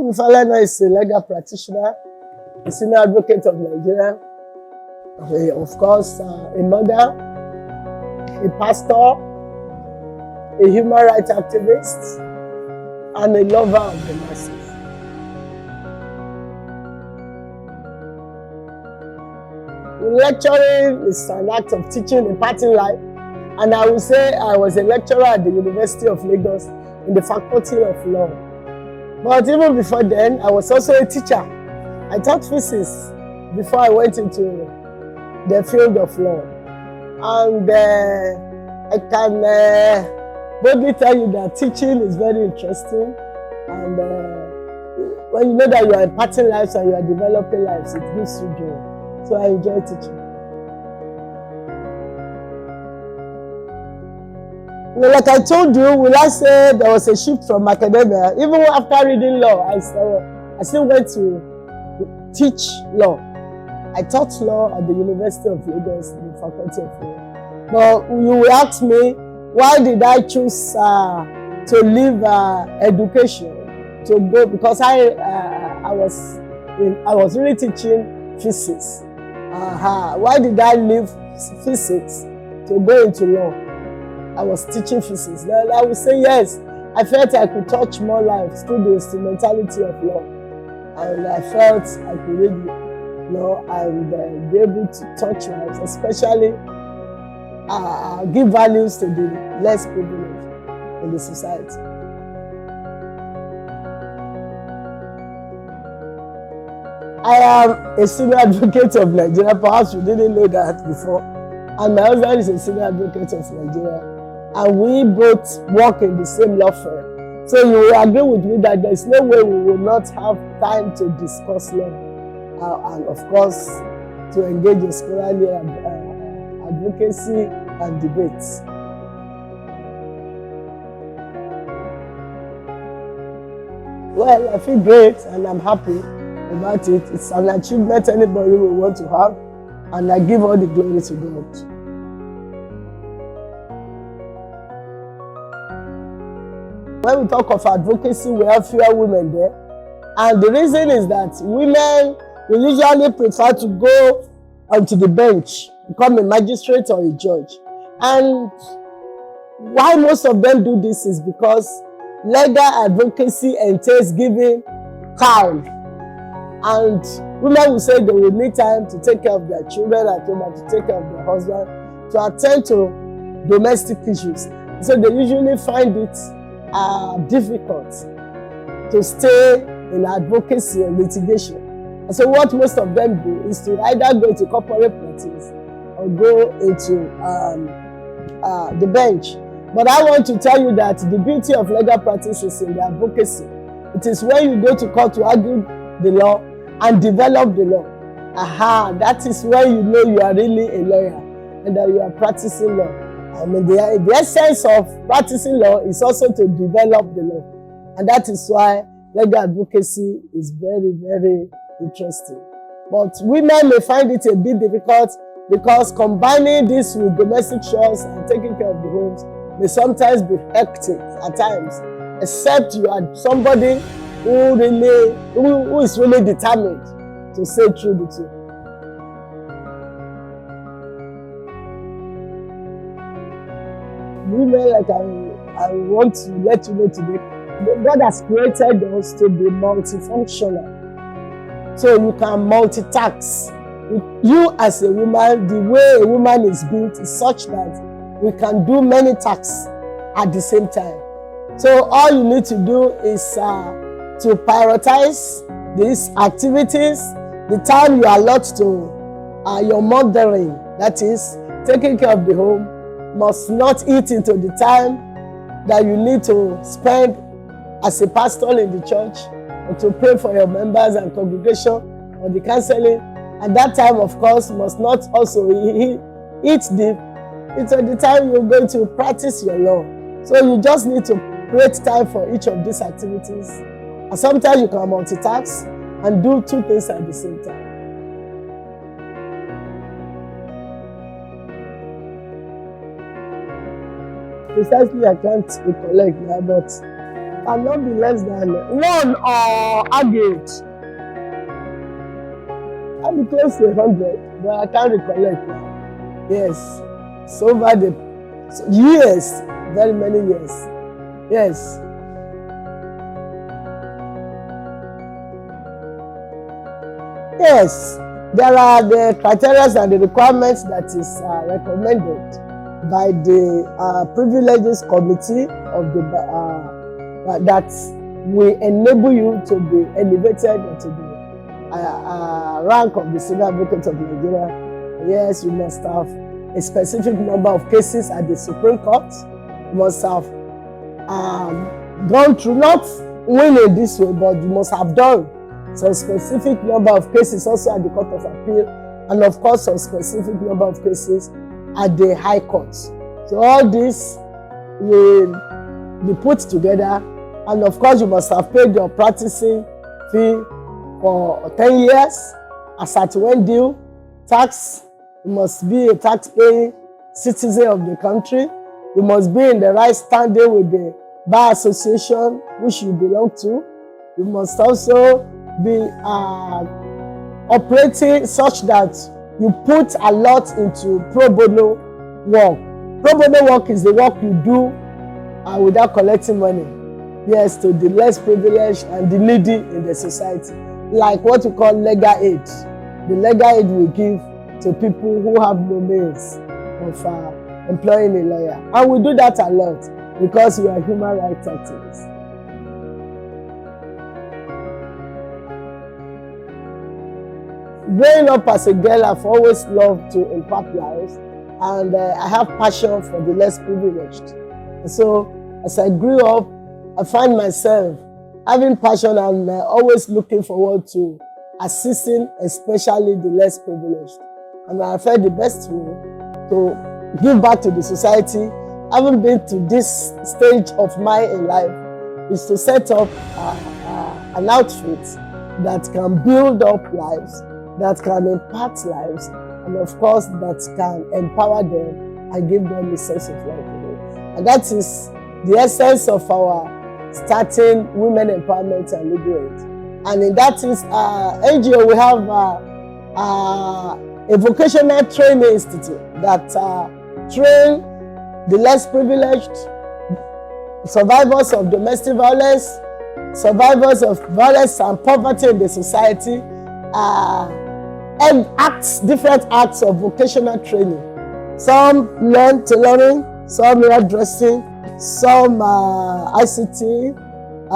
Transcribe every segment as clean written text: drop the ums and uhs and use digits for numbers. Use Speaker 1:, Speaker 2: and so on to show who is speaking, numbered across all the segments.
Speaker 1: Funmi Falana is a legal practitioner, a senior advocate of Nigeria, of course, a mother, a pastor, a human rights activist, and a lover of the masses. Lecturing is an act of teaching, imparting life, and I would say I was a lecturer at the University of Lagos in the Faculty of Law. But even before then, I was also a teacher. I taught physics before I went into the field of law. And I can boldly tell you that teaching is very interesting. And when you know that you are imparting lives and you are developing lives, it gives you joy. So I enjoy teaching. Well, like I told you, will I say there was a shift from academia? Even after reading law, I still went to teach law. I taught law at the University of Lagos, the Faculty of Law. But you will ask me, why did I choose to leave education to go? Because I was really teaching physics. Why did I leave physics to go into law? I was teaching physics. Then I would say yes. I felt I could touch more lives through the instrumentality of law, and I felt I could read law and be able to touch lives, especially give values to the less privileged in the society. I am a senior advocate of Nigeria. Perhaps you didn't know that before. And my husband is a senior advocate of Nigeria. And we both work in the same law firm. So you will agree with me that there is no way we will not have time to discuss law. And of course, to engage in scholarly advocacy and debates. Well, I feel great and I'm happy about it. It's an achievement anybody will want to have, and I give all the glory to God. When we talk of advocacy, we have fewer women there, and the reason is that women will usually prefer to go onto the bench, become a magistrate or a judge. And why most of them do this is because legal advocacy entails giving time. And women will say they will need time to take care of their children at home and to take care of their husband, to attend to domestic issues. So they usually find it difficult to stay in advocacy and litigation. And so what most of them do is to either go to corporate practice or go into the bench. But I want to tell you that the beauty of legal practice is in the advocacy. It is when you go to court to argue the law and develop the law. That is when you know you are really a lawyer and that you are practicing law. I mean, the essence of practicing law is also to develop the law. And that is why legal advocacy is very, very interesting. But women may find it a bit difficult because combining this with domestic chores and taking care of the homes may sometimes be hectic at times, except you are somebody who is really determined to say through the two. Women, like I want to let you know today, God has created us to be multifunctional. So you can multitask. You as a woman, the way a woman is built is such that we can do many tasks at the same time. So all you need to do is to prioritize these activities, the time you allot to your mothering, that is, taking care of the home, must not eat into the time that you need to spend as a pastor in the church and to pray for your members and congregation or the counseling. And that time, of course, must not also eat the time you're going to practice your law. So you just need to create time for each of these activities. And sometimes you can multitask and do two things at the same time. Precisely, I can't recollect now, but cannot be less than 1 or aggregate. I'll be close to 100, but I can't recollect now. Yes. So over the years, very many years. Yes. Yes. There are the criteria and the requirements that is recommended by the privileges committee of the that will enable you to be elevated into the rank of the senior advocate of Nigeria. Yes, you must have a specific number of cases at the Supreme Court. You must have gone through, not winning this way, but you must have done some specific number of cases also at the Court of Appeal, and of course some specific number of cases at the High Court. So all this will be put together, and of course you must have paid your practicing fee for 10 years as at when due. Tax, you must be a tax-paying citizen of the country. You must be in the right standing with the Bar Association which you belong to. You must also be operating such that you put a lot into pro bono work. Pro bono work is the work you do without collecting money. Yes, to the less privileged and the needy in the society. Like what we call legal aid. The legal aid we give to people who have no means of employing a lawyer. And we do that a lot because we are human rights activists. Growing up as a girl, I've always loved to impact lives, and I have passion for the less privileged. And so as I grew up, I find myself having passion and always looking forward to assisting especially the less privileged. And I felt the best way to give back to the society, having been to this stage of mine in life, is to set up an outfit that can build up lives, that can impact lives, and of course that can empower them and give them a sense of life. And that is the essence of our starting Women Empowerment and Liberate. And in that is NGO, we have a vocational training institute that train the less privileged, survivors of domestic violence, survivors of violence and poverty in the society, and different acts of vocational training. Some learn tailoring, some hairdressing, some ICT,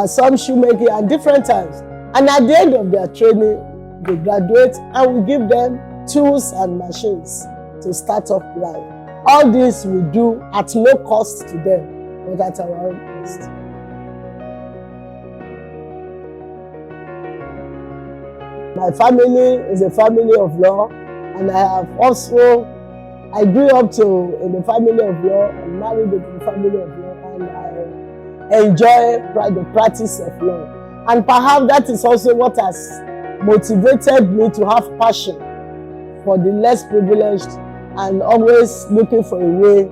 Speaker 1: some shoemaking, and different times. And at the end of their training, they graduate and we give them tools and machines to start up life. All this we do at no cost to them, but at our own cost. My family is a family of law, and I grew up in the family of law and married into the family of law, and I enjoy the practice of law. And perhaps that is also what has motivated me to have passion for the less privileged and always looking for a way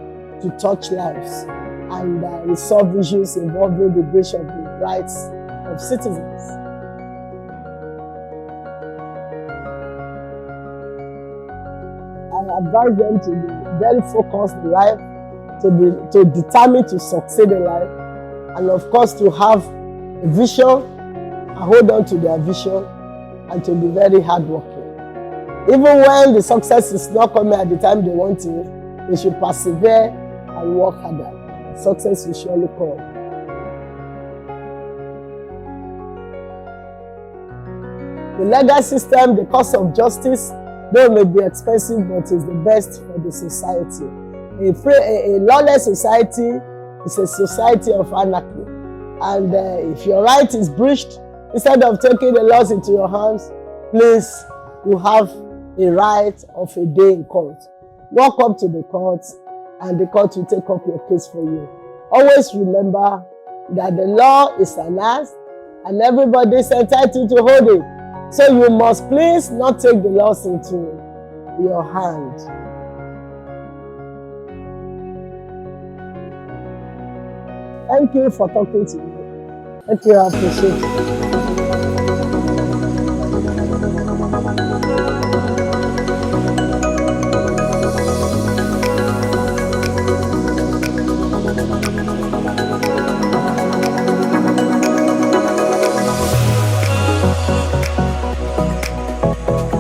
Speaker 1: to touch lives and resolve issues involving the breach of the rights of citizens. I advise them to be very focused in life, to determine to succeed in life, and of course to have a vision and hold on to their vision, and to be very hardworking. Even when the success is not coming at the time they want it, they should persevere and work harder. Success will surely come. The legal system, the cost of justice, though may be expensive, but is the best for the society. A lawless society is a society of anarchy. And if your right is breached, instead of taking the laws into your hands, please, you have a right of a day in court. Walk up to the court, and the court will take up your case for you. Always remember that the law is an ass, and everybody is entitled to hold it. So you must please not take the laws into your hand. Thank you for talking to me. Thank you, I appreciate it.